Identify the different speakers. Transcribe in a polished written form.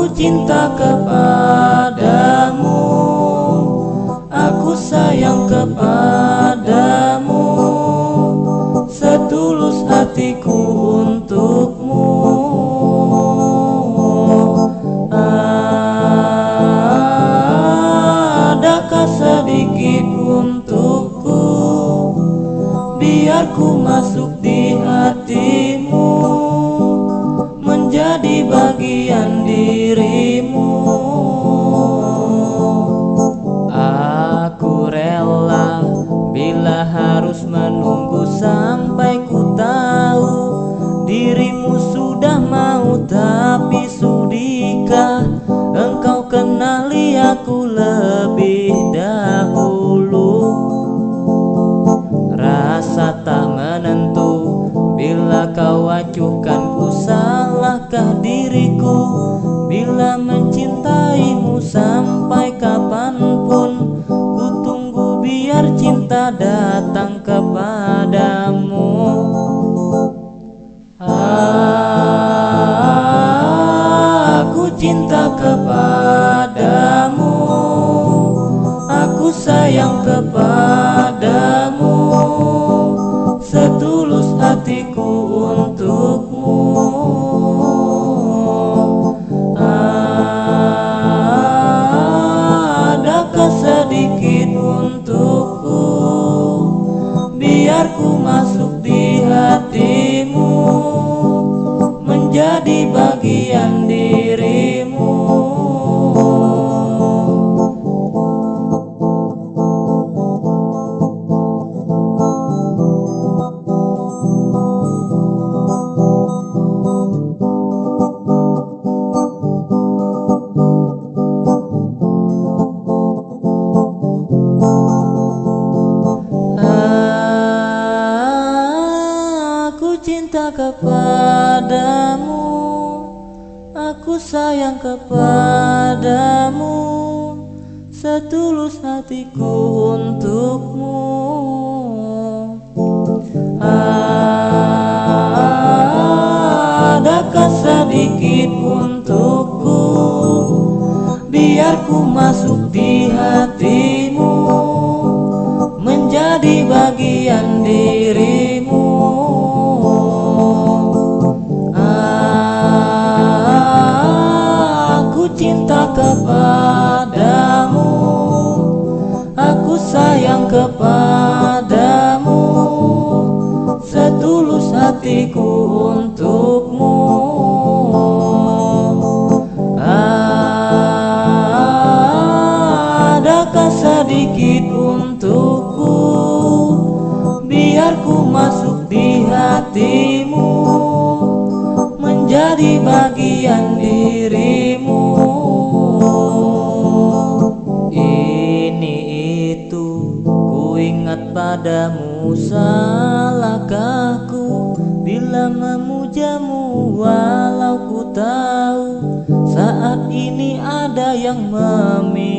Speaker 1: Aku cinta kepadamu, aku sayang kepadamu, setulus hatiku untukmu. Adakah sedikit untukku, biar ku masuk di hatimu, menjadi bagian dirimu. Aku rela bila harus menunggu sampai ku tahu dirimu sudah mau, tapi sudikah engkau kenali aku lebih dahulu? Rasa tak menentu bila kau acuhkan, ku salahkah diriku bila mencintaimu sampai kapanpun? Ku tunggu biar cinta datang kepadamu. Aku cinta kepadamu, aku sayang kepadamu, setulus hatiku untukmu. Adakah sedikit untukku, biar ku masuk di hatimu, menjadi bagian dirimu. Aku cinta kepadamu, aku sayang kepadamu, setulus hatiku untukmu. Adakah sedikit untukku, biar ku masuk di hatimu, menjadi bagian dirimu. Aku cinta kepadamu, aku sayang kepadamu, setulus hatiku untukmu. Adakah sedikit untukku, biar ku masuk di hatimu, menjadi bagian dirimu. Ini itu ku ingat padamu, salahkah ku bila memujamu, walau ku tahu saat ini ada yang memilikimu.